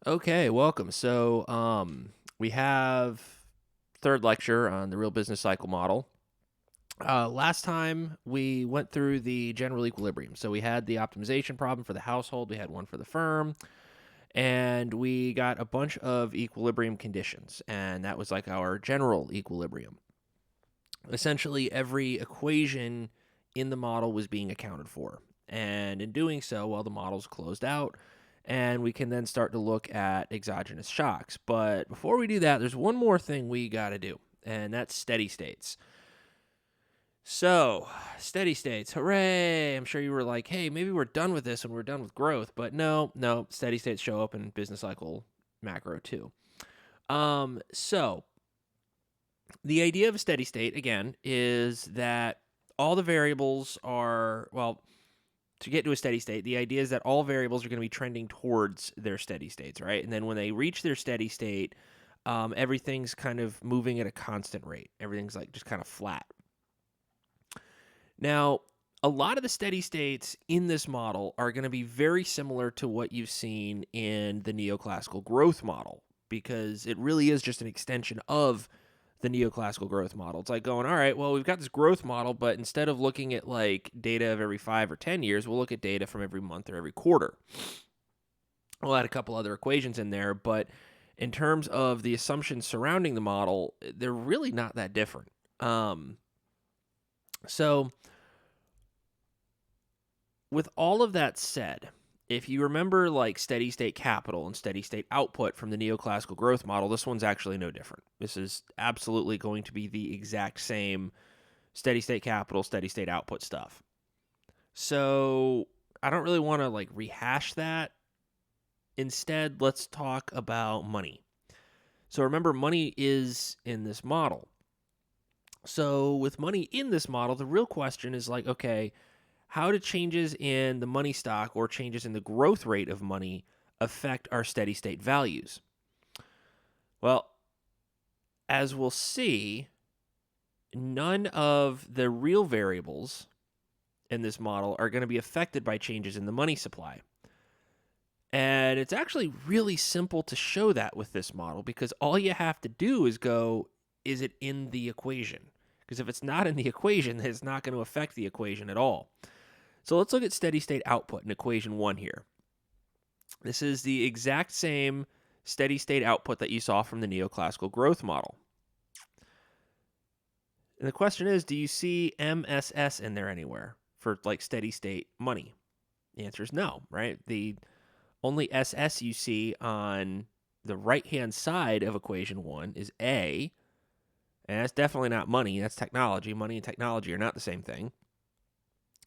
Okay, welcome. We have third lecture on the real business cycle model. Last time we went through the general equilibrium. So we had the optimization problem for the household, we had one for the firm, and we got a bunch of equilibrium conditions, and that was like our general equilibrium. Essentially, every equation in the model was being accounted for. And in doing so, well, the model's closed out, and we can then start to look at exogenous shocks. But before we do that, there's one more thing we got to do, and that's steady states. So, steady states, hooray! I'm sure you were like, hey, maybe we're done with this and we're done with growth. But no, steady states show up in business cycle macro too. So the idea of a steady state, again, is that all the variables are, well, to get to a steady state, the idea is that all variables are going to be trending towards their steady states, right? And then when they reach their steady state, everything's kind of moving at a constant rate. Everything's like just kind of flat. Now, a lot of the steady states in this model are going to be very similar to what you've seen in the neoclassical growth model, because it really is just an extension of the neoclassical growth model. It's like going, all right, well, we've got this growth model, but instead of looking at like data of every 5 or 10 years, we'll look at data from every month or every quarter. We'll add a couple other equations in there, but in terms of the assumptions surrounding the model, they're really not that different. So with all of that said, if you remember like steady state capital and steady state output from the neoclassical growth model, this one's actually no different. This is absolutely going to be the exact same steady state capital, steady state output stuff. So I don't really want to like rehash that. Instead, let's talk about money. So remember, money is in this model. So with money in this model, the real question is like, okay, how do changes in the money stock or changes in the growth rate of money affect our steady state values? Well, as we'll see, none of the real variables in this model are going to be affected by changes in the money supply. And it's actually really simple to show that with this model, because all you have to do is go, is it in the equation? Because if it's not in the equation, then it's not going to affect the equation at all. So let's look at steady state output in equation 1 here. This is the exact same steady state output that you saw from the neoclassical growth model. And the question is, do you see MSS in there anywhere for like steady state money? The answer is no, right? The only SS you see on the right-hand side of equation 1 is A, and that's definitely not money, that's technology. Money and technology are not the same thing.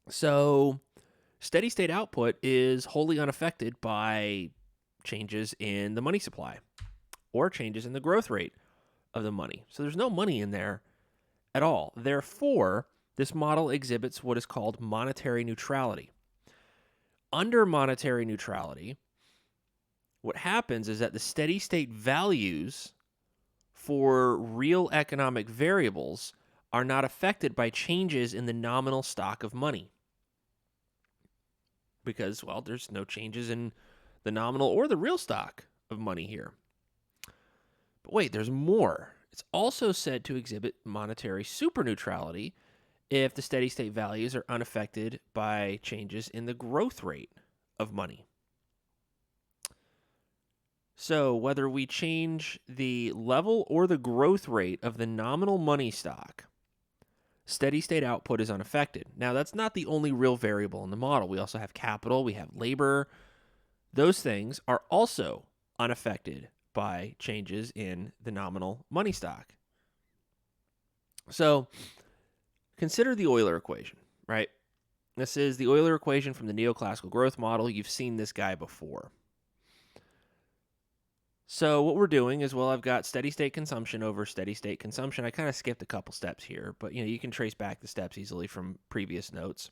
So steady state output is wholly unaffected by changes in the money supply or changes in the growth rate of the money. So there's no money in there at all. Therefore, this model exhibits what is called monetary neutrality. Under monetary neutrality, what happens is that the steady state values for real economic variables are not affected by changes in the nominal stock of money. Because, well, there's no changes in the nominal or the real stock of money here. But wait, there's more. It's also said to exhibit monetary superneutrality if the steady state values are unaffected by changes in the growth rate of money. So whether we change the level or the growth rate of the nominal money stock, steady state output is unaffected. Now, that's not the only real variable in the model. We also have capital, we have labor. Those things are also unaffected by changes in the nominal money stock. So consider the Euler equation, right? This is the Euler equation from the neoclassical growth model. You've seen this guy before. So what we're doing is, well, I've got steady state consumption over steady state consumption. I kind of skipped a couple steps here, but you can trace back the steps easily from previous notes.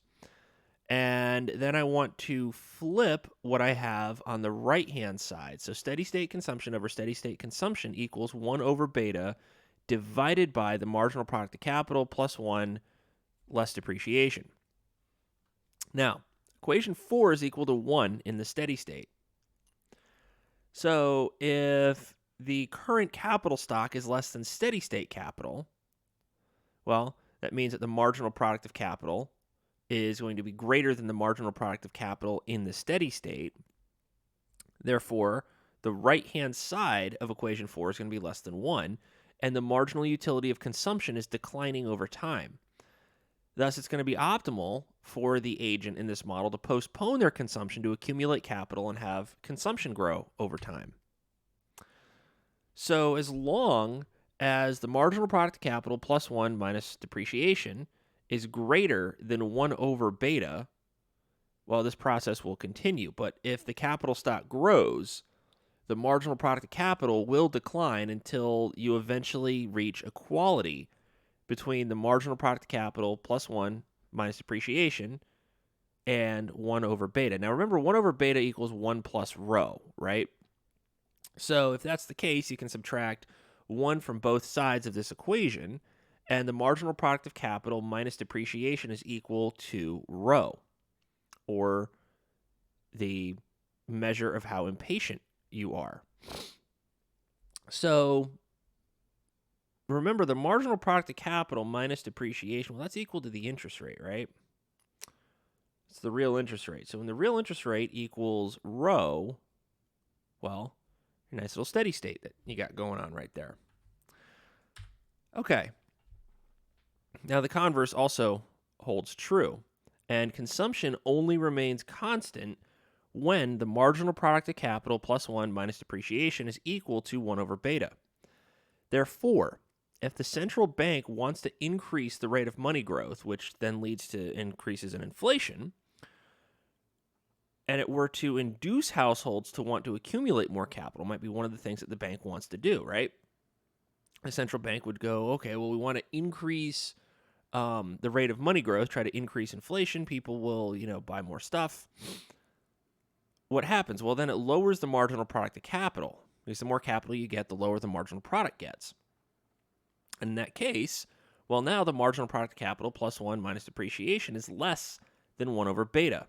And then I want to flip what I have on the right-hand side. So steady state consumption over steady state consumption equals 1 over beta divided by the marginal product of capital plus 1 less depreciation. Now, equation 4 is equal to 1 in the steady state. So if the current capital stock is less than steady state capital, well, that means that the marginal product of capital is going to be greater than the marginal product of capital in the steady state. Therefore, the right-hand side of equation 4 is going to be less than 1, and the marginal utility of consumption is declining over time. Thus, it's going to be optimal for the agent in this model to postpone their consumption to accumulate capital and have consumption grow over time. So as long as the marginal product of capital plus 1 minus depreciation is greater than 1 over beta, well, this process will continue. But if the capital stock grows, the marginal product of capital will decline until you eventually reach equality between the marginal product of capital plus 1 minus depreciation and 1 over beta. Now remember, 1 over beta equals 1 plus rho, right? So if that's the case, you can subtract 1 from both sides of this equation, and the marginal product of capital minus depreciation is equal to rho, or the measure of how impatient you are. So remember, the marginal product of capital minus depreciation, well, that's equal to the interest rate, right? It's the real interest rate. So when the real interest rate equals rho, well, a nice little steady state that you got going on right there. Okay. Now the converse also holds true, and consumption only remains constant when the marginal product of capital plus 1 minus depreciation is equal to 1 over beta. Therefore, if the central bank wants to increase the rate of money growth, which then leads to increases in inflation, and it were to induce households to want to accumulate more capital, might be one of the things that the bank wants to do, right? The central bank would go, okay, well, we want to increase the rate of money growth, try to increase inflation. People will, buy more stuff. What happens? Well, then it lowers the marginal product of capital, because the more capital you get, the lower the marginal product gets. In that case, well, now the marginal product of capital plus 1 minus depreciation is less than 1 over beta.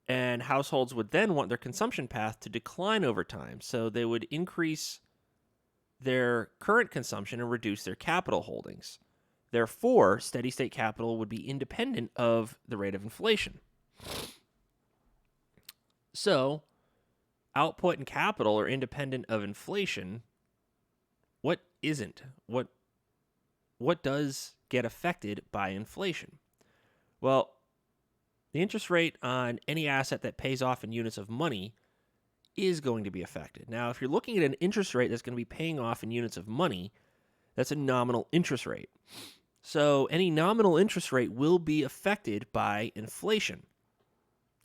And households would then want their consumption path to decline over time. So they would increase their current consumption and reduce their capital holdings. Therefore, steady state capital would be independent of the rate of inflation. So, output and capital are independent of inflation. What isn't? What does get affected by inflation? Well, the interest rate on any asset that pays off in units of money is going to be affected. Now, if you're looking at an interest rate that's going to be paying off in units of money, that's a nominal interest rate. So any nominal interest rate will be affected by inflation.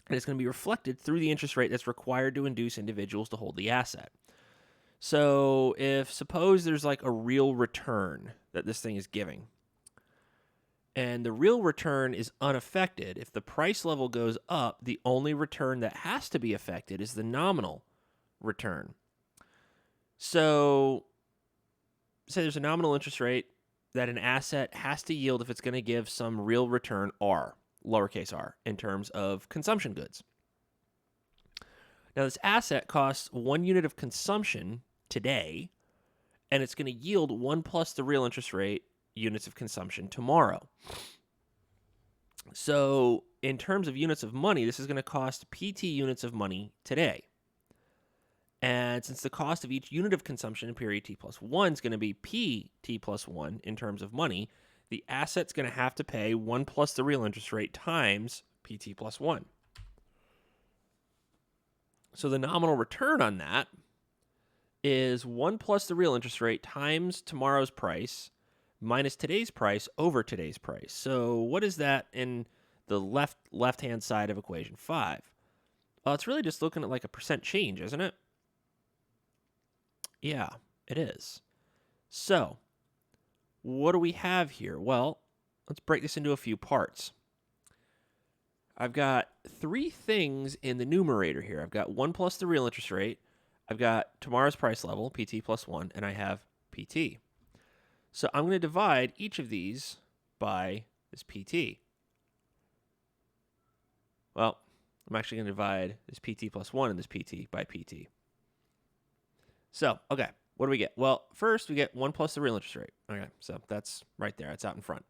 And it's going to be reflected through the interest rate that's required to induce individuals to hold the asset. So suppose there's like a real return that this thing is giving, and the real return is unaffected, if the price level goes up, the only return that has to be affected is the nominal return. So say there's a nominal interest rate that an asset has to yield if it's going to give some real return R, lowercase r, in terms of consumption goods. Now this asset costs 1 unit of consumption today, and it's going to yield 1 plus the real interest rate units of consumption tomorrow. So in terms of units of money, this is going to cost PT units of money today. And since the cost of each unit of consumption in period t plus 1 is going to be PT plus 1 in terms of money, the asset's going to have to pay 1 plus the real interest rate times PT plus 1. So the nominal return on that is 1 plus the real interest rate times tomorrow's price minus today's price over today's price. So what is that in the left-hand side of equation 5? Well, it's really just looking at like a percent change, isn't it? Yeah, it is. So what do we have here? Well, let's break this into a few parts. I've got 3 things in the numerator here. I've got 1 plus the real interest rate, I've got tomorrow's price level, PT plus 1, and I have PT. So I'm going to divide each of these by this PT. Well, I'm actually going to divide this PT plus 1 and this PT by PT. So, okay, what do we get? Well, first we get 1 plus the real interest rate. Okay, so that's right there. It's out in front.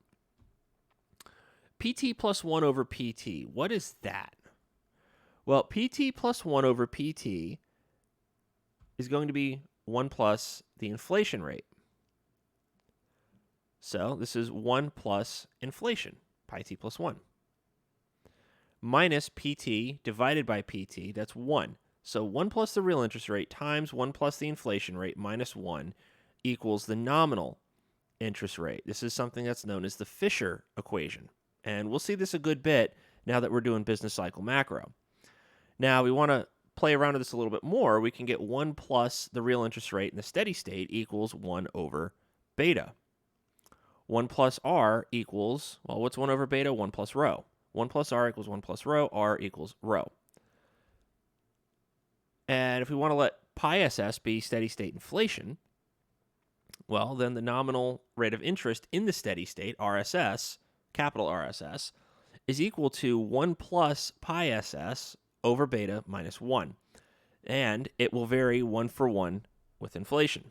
PT plus 1 over PT. What is that? Well, PT plus 1 over PT is going to be 1 plus the inflation rate. So this is 1 plus inflation, pi t plus 1. Minus PT divided by PT, that's 1. So 1 plus the real interest rate times 1 plus the inflation rate minus 1 equals the nominal interest rate. This is something that's known as the Fisher equation. And we'll see this a good bit now that we're doing business cycle macro. Now, we want to play around with this a little bit more. We can get 1 plus the real interest rate in the steady state equals 1 over beta. 1 plus r equals, well, what's 1 over beta? 1 plus rho. 1 plus r equals 1 plus rho. R equals rho. And if we want to let pi ss be steady state inflation, well, then the nominal rate of interest in the steady state, RSS, capital RSS, is equal to 1 plus pi ss over beta minus 1. And it will vary 1 for 1 with inflation.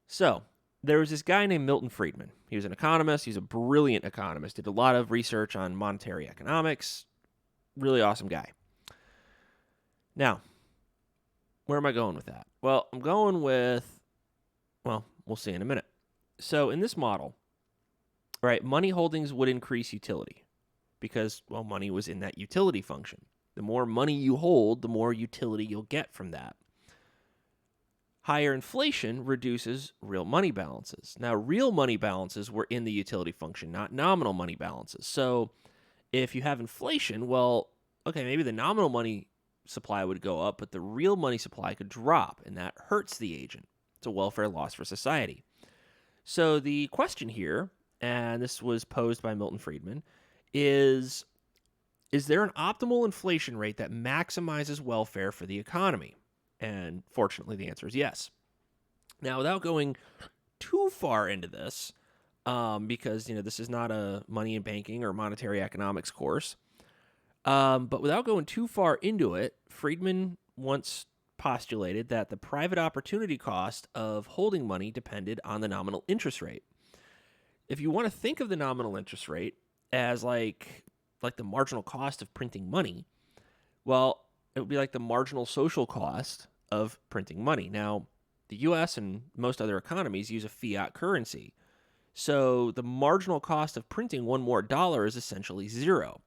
So, there was this guy named Milton Friedman. He was an economist. He was a brilliant economist. Did a lot of research on monetary economics. Really awesome guy. Now, where am I going with that? Well, I'm going with, well, we'll see in a minute. So, in this model, right, money holdings would increase utility because, well, money was in that utility function. The more money you hold, the more utility you'll get from that. Higher inflation reduces real money balances. Now, real money balances were in the utility function, not nominal money balances. So if you have inflation, well, okay, maybe the nominal money supply would go up, but the real money supply could drop, and that hurts the agent. It's a welfare loss for society. So the question here, and this was posed by Milton Friedman, is there an optimal inflation rate that maximizes welfare for the economy? And fortunately, the answer is yes. Now, without going too far into this, because this is not a money and banking or monetary economics course, but without going too far into it, Friedman once postulated that the private opportunity cost of holding money depended on the nominal interest rate. If you want to think of the nominal interest rate as like the marginal cost of printing money, well, it would be like the marginal social cost of printing money. Now, the U.S. and most other economies use a fiat currency. So the marginal cost of printing one more dollar is essentially zero.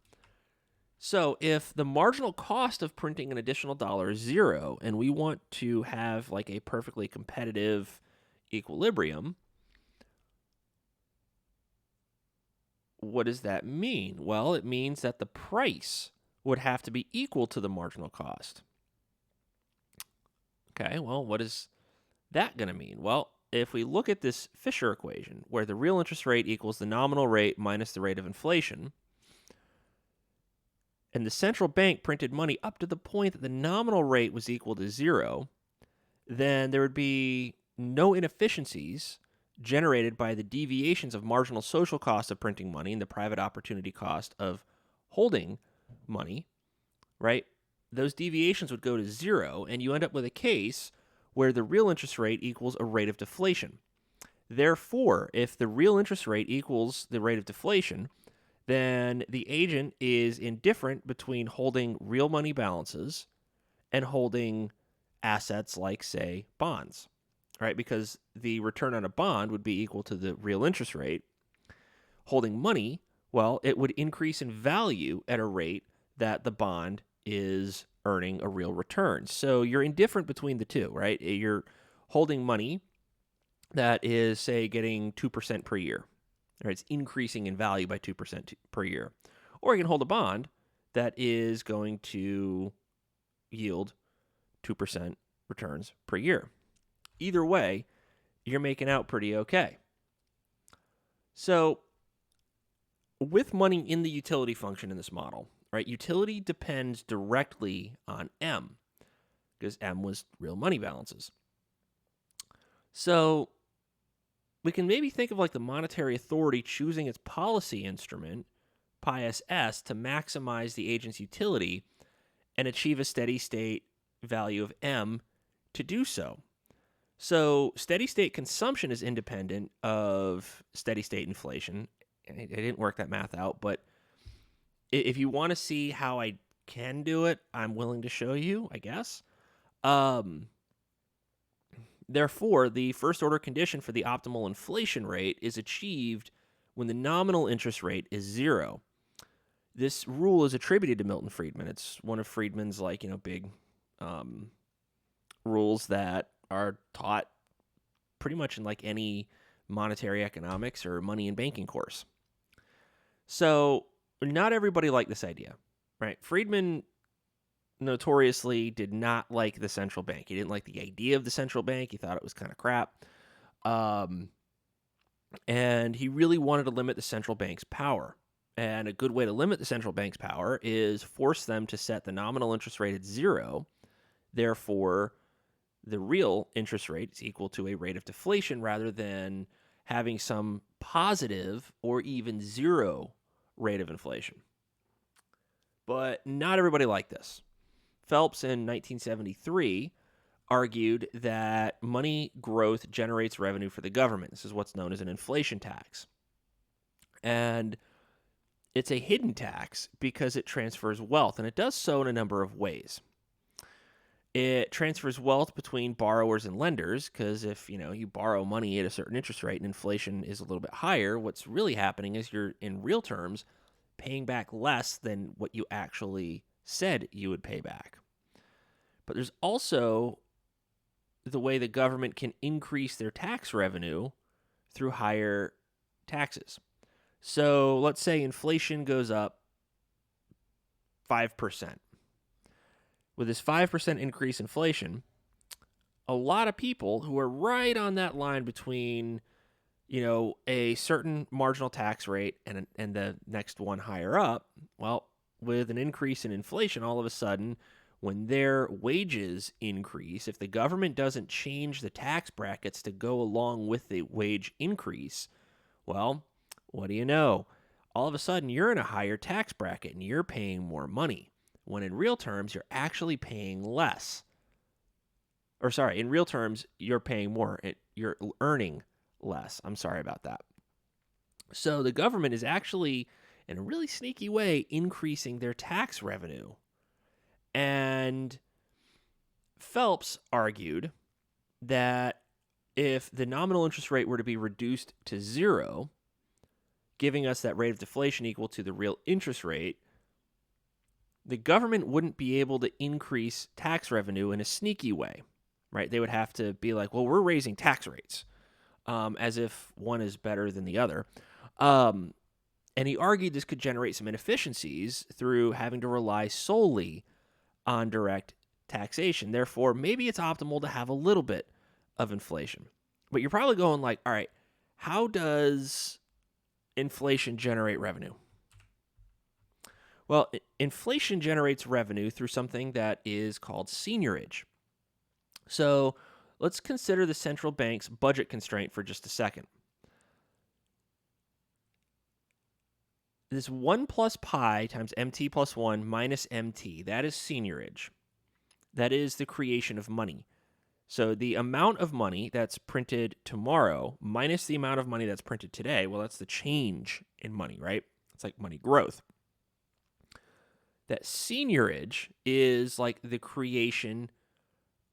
So if the marginal cost of printing an additional dollar is zero, and we want to have like a perfectly competitive equilibrium, what does that mean? Well, it means that the price would have to be equal to the marginal cost. Okay, well, what is that going to mean? Well, if we look at this Fisher equation, where the real interest rate equals the nominal rate minus the rate of inflation, and the central bank printed money up to the point that the nominal rate was equal to zero, then there would be no inefficiencies generated by the deviations of marginal social cost of printing money and the private opportunity cost of holding money, right? Those deviations would go to zero, and you end up with a case where the real interest rate equals a rate of deflation. Therefore, if the real interest rate equals the rate of deflation, then the agent is indifferent between holding real money balances and holding assets like, say, bonds, right? Because the return on a bond would be equal to the real interest rate. Holding money, well, it would increase in value at a rate that the bond is earning a real return. So you're indifferent between the two, right? You're holding money that is, say, getting 2% per year. Right? It's increasing in value by 2% per year. Or you can hold a bond that is going to yield 2% returns per year. Either way, you're making out pretty okay. So with money in the utility function in this model, right, utility depends directly on M, because M was real money balances. So we can maybe think of like the monetary authority choosing its policy instrument, pi ss, to maximize the agent's utility and achieve a steady state value of M to do so. So steady state consumption is independent of steady state inflation. I didn't work that math out, but if you want to see how I can do it, I'm willing to show you, I guess. Therefore, the first order condition for the optimal inflation rate is achieved when the nominal interest rate is 0. This rule is attributed to Milton Friedman. It's one of Friedman's big rules that are taught pretty much in any monetary economics or money and banking course. So not everybody liked this idea, right? Friedman notoriously did not like the central bank. He didn't like the idea of the central bank. He thought it was kind of crap. And he really wanted to limit the central bank's power. And a good way to limit the central bank's power is force them to set the nominal interest rate at 0. Therefore, the real interest rate is equal to a rate of deflation rather than having some positive or even 0 rate of inflation. But not everybody liked this. Phelps in 1973 argued that money growth generates revenue for the government. This is what's known as an inflation tax. And it's a hidden tax because it transfers wealth, and it does so in a number of ways. It transfers wealth between borrowers and lenders because if you borrow money at a certain interest rate and inflation is a little bit higher, what's really happening is you're, in real terms, paying back less than what you actually said you would pay back. But there's also the way the government can increase their tax revenue through higher taxes. So let's say inflation goes up 5%. With this 5% increase in inflation, a lot of people who are right on that line between, a certain marginal tax rate and the next one higher up, well, with an increase in inflation, all of a sudden, when their wages increase, if the government doesn't change the tax brackets to go along with the wage increase, well, what do you know? All of a sudden, you're in a higher tax bracket and you're paying more money. When in real terms, you're actually paying less. Or sorry, in real terms, you're paying more. You're earning less. I'm sorry about that. So the government is actually, in a really sneaky way, increasing their tax revenue. And Phelps argued that if the nominal interest rate were to be reduced to 0, giving us that rate of deflation equal to the real interest rate, the government wouldn't be able to increase tax revenue in a sneaky way, right? They would have to be like, well, we're raising tax rates, as if one is better than the other. And he argued this could generate some inefficiencies through having to rely solely on direct taxation. Therefore, maybe it's optimal to have a little bit of inflation. But you're probably going like, all right, how does inflation generate revenue? Well, inflation generates revenue through something that is called seigniorage. So let's consider the central bank's budget constraint for just a second. This 1 plus pi times mt plus 1 minus mt, that is seigniorage. That is the creation of money. So the amount of money that's printed tomorrow minus the amount of money that's printed today, well, that's the change in money, right? It's like money growth. That seigniorage is like the creation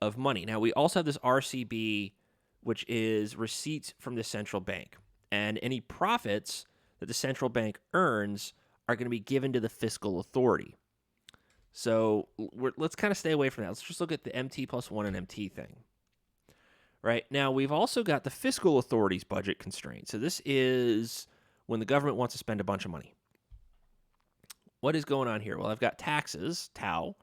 of money. Now, we also have this RCB, which is receipts from the central bank. And any profits that the central bank earns are going to be given to the fiscal authority. So let's kind of stay away from that. Let's just look at the MT plus 1 and MT thing. Right? Now, we've also got the fiscal authority's budget constraint. So this is when the government wants to spend a bunch of money. What is going on here? Well, I've got taxes, tau,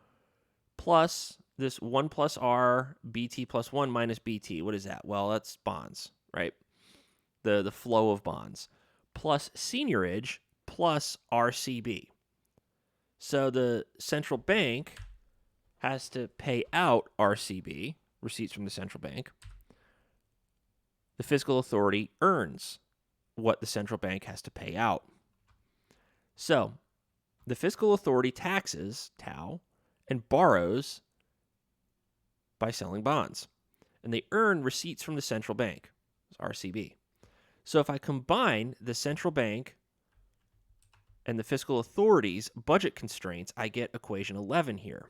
plus this 1 plus R, BT plus 1 minus BT. What is that? Well, that's bonds, right? The flow of bonds. Plus seigniorage plus RCB. So the central bank has to pay out RCB, receipts from the central bank. The fiscal authority earns what the central bank has to pay out. So the fiscal authority taxes, tau, and borrows by selling bonds. And they earn receipts from the central bank, RCB. So if I combine the central bank and the fiscal authority's budget constraints, I get equation 11 here.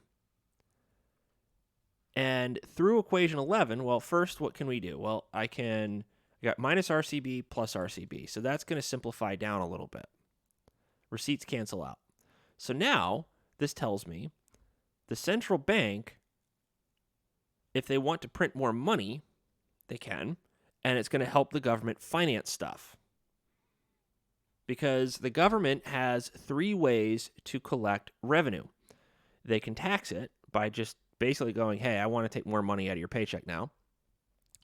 And through equation 11, well, first, what can we do? Well, I got minus RCB plus RCB. So that's going to simplify down a little bit. Receipts cancel out. So now this tells me the central bank, if they want to print more money, they can, and it's going to help the government finance stuff. Because the government has 3 ways to collect revenue. They can tax it by just basically going, hey, I want to take more money out of your paycheck now.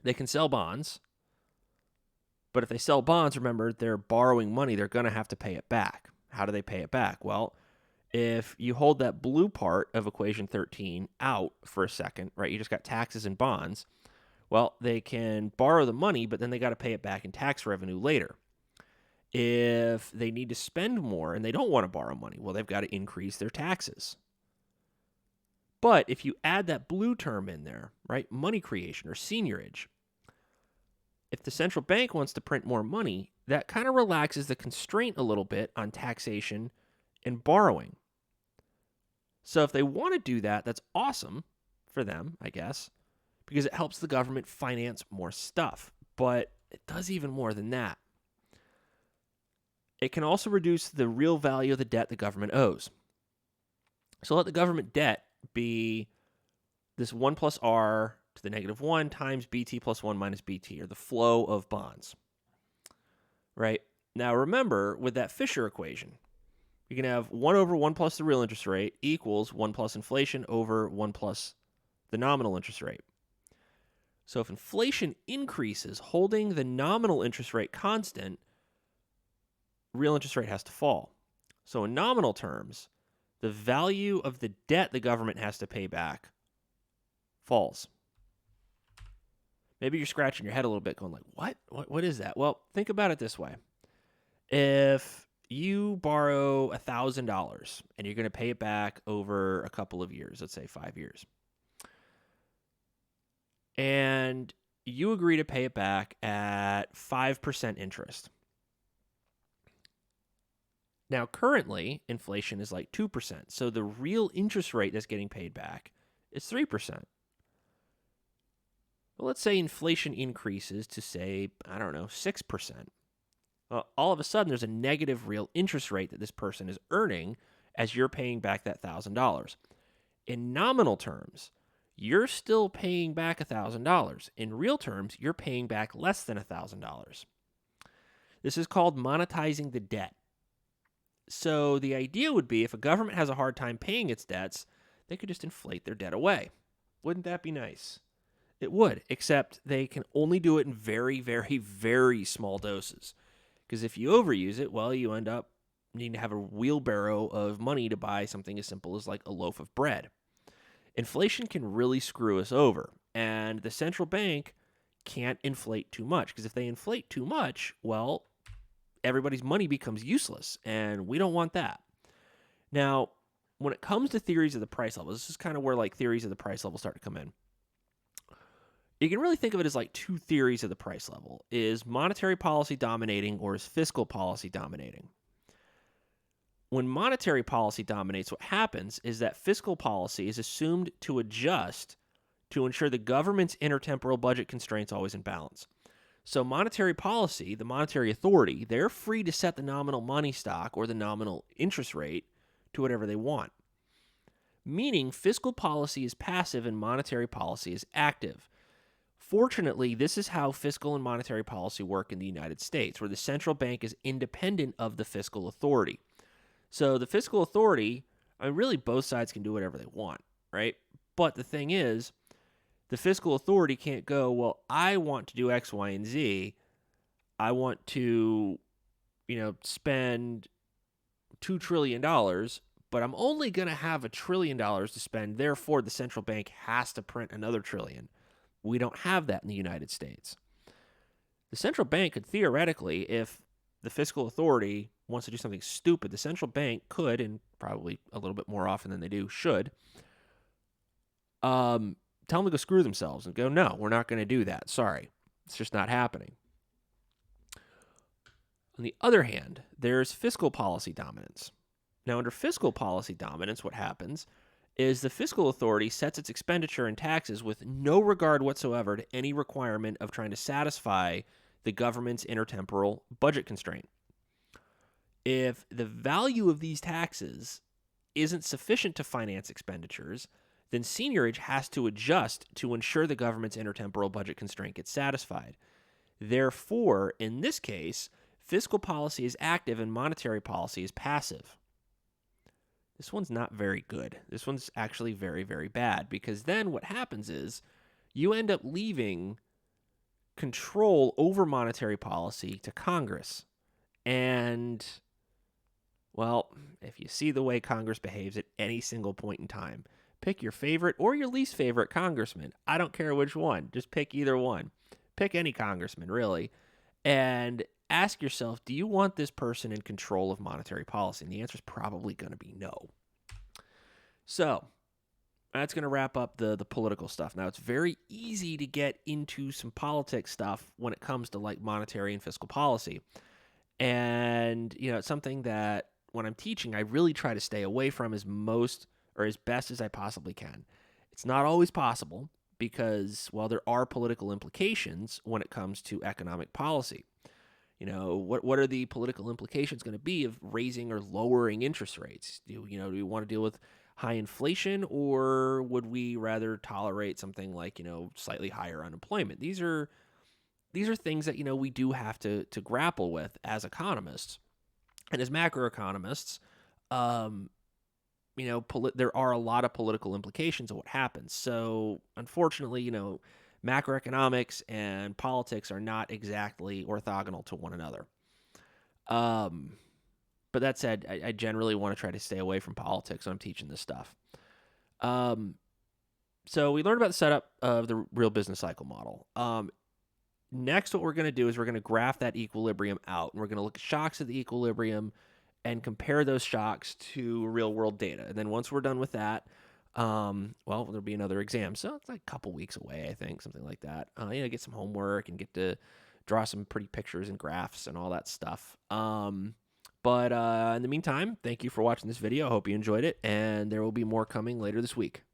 They can sell bonds. But if they sell bonds, remember, they're borrowing money. They're going to have to pay it back. How do they pay it back? Well, if you hold that blue part of equation 13 out for a second, right, you just got taxes and bonds, well, they can borrow the money, but then they got to pay it back in tax revenue later. If they need to spend more and they don't want to borrow money, well, they've got to increase their taxes. But if you add that blue term in there, right, money creation or seigniorage, if the central bank wants to print more money, that kind of relaxes the constraint a little bit on taxation and borrowing. So if they want to do that, that's awesome for them, I guess, because it helps the government finance more stuff. But it does even more than that. It can also reduce the real value of the debt the government owes. So let the government debt be this 1 plus r to the negative 1 times bt plus 1 minus bt, or the flow of bonds. Right? Now remember, with that Fisher equation, you can have 1 over 1 plus the real interest rate equals 1 plus inflation over 1 plus the nominal interest rate. So if inflation increases, holding the nominal interest rate constant, real interest rate has to fall. So in nominal terms, the value of the debt the government has to pay back falls. Maybe you're scratching your head a little bit going like, what is that? Well, think about it this way. If you borrow $1,000 and you're going to pay it back over a couple of years, let's say 5 years, and you agree to pay it back at 5% interest. Now, currently, inflation is like 2%. So the real interest rate that's getting paid back is 3%. Well, let's say inflation increases to, say, 6%. Well, all of a sudden, there's a negative real interest rate that this person is earning as you're paying back that $1,000. In nominal terms, you're still paying back $1,000. In real terms, you're paying back less than $1,000. This is called monetizing the debt. So the idea would be if a government has a hard time paying its debts, they could just inflate their debt away. Wouldn't that be nice? It would, except they can only do it in very, very, very small doses. Because if you overuse it, well, you end up needing to have a wheelbarrow of money to buy something as simple as like a loaf of bread. Inflation can really screw us over, and the central bank can't inflate too much, because if they inflate too much, well, everybody's money becomes useless, and we don't want that. Now, when it comes to theories of the price level, this is kind of where like theories of the price level start to come in. You can really think of it as like 2 theories of the price level. Is monetary policy dominating, or is fiscal policy dominating? When monetary policy dominates, what happens is that fiscal policy is assumed to adjust to ensure the government's intertemporal budget constraints always in balance. So monetary policy, the monetary authority, they're free to set the nominal money stock or the nominal interest rate to whatever they want. Meaning fiscal policy is passive and monetary policy is active. Fortunately, this is how fiscal and monetary policy work in the United States, where the central bank is independent of the fiscal authority. So the fiscal authority, really both sides can do whatever they want, right? But the thing is, the fiscal authority can't go, well, I want to do X, Y, and Z. I want to, spend $2 trillion, but I'm only going to have $1 trillion to spend. Therefore, the central bank has to print another trillion. We don't have that in the United States. The central bank could theoretically, if the fiscal authority wants to do something stupid, the central bank could, and probably a little bit more often than they do, should, tell them to go screw themselves and go, no, we're not going to do that. Sorry. It's just not happening. On the other hand, there's fiscal policy dominance. Now, under fiscal policy dominance, what happens is the fiscal authority sets its expenditure and taxes with no regard whatsoever to any requirement of trying to satisfy the government's intertemporal budget constraint. If the value of these taxes isn't sufficient to finance expenditures, then seigniorage has to adjust to ensure the government's intertemporal budget constraint gets satisfied. Therefore, in this case, fiscal policy is active and monetary policy is passive. This one's not very good. This one's actually very, very bad, because then what happens is you end up leaving control over monetary policy to Congress. And, well, if you see the way Congress behaves at any single point in time, pick your favorite or your least favorite congressman. I don't care which one. Just pick either one. Pick any congressman, really. And ask yourself, do you want this person in control of monetary policy? And the answer is probably going to be no. So that's going to wrap up the political stuff. Now, it's very easy to get into some politics stuff when it comes to like monetary and fiscal policy. And, it's something that when I'm teaching, I really try to stay away from as best as I possibly can. It's not always possible because, well, there are political implications when it comes to economic policy. What are the political implications going to be of raising or lowering interest rates? Do we want to deal with high inflation, or would we rather tolerate something like, slightly higher unemployment? These are things that, we do have to grapple with as economists. And as macroeconomists, there are a lot of political implications of what happens. So unfortunately, macroeconomics and politics are not exactly orthogonal to one another. But that said, I generally want to try to stay away from politics when I'm teaching this stuff. So we learned about the setup of the real business cycle model. Next, what we're going to do is we're going to graph that equilibrium out, and we're going to look at shocks of the equilibrium and compare those shocks to real-world data. And then once we're done with that, there'll be another exam. So it's like a couple weeks away, I think, something like that. Get some homework and get to draw some pretty pictures and graphs and all that stuff. But in the meantime, thank you for watching this video. I hope you enjoyed it, and there will be more coming later this week.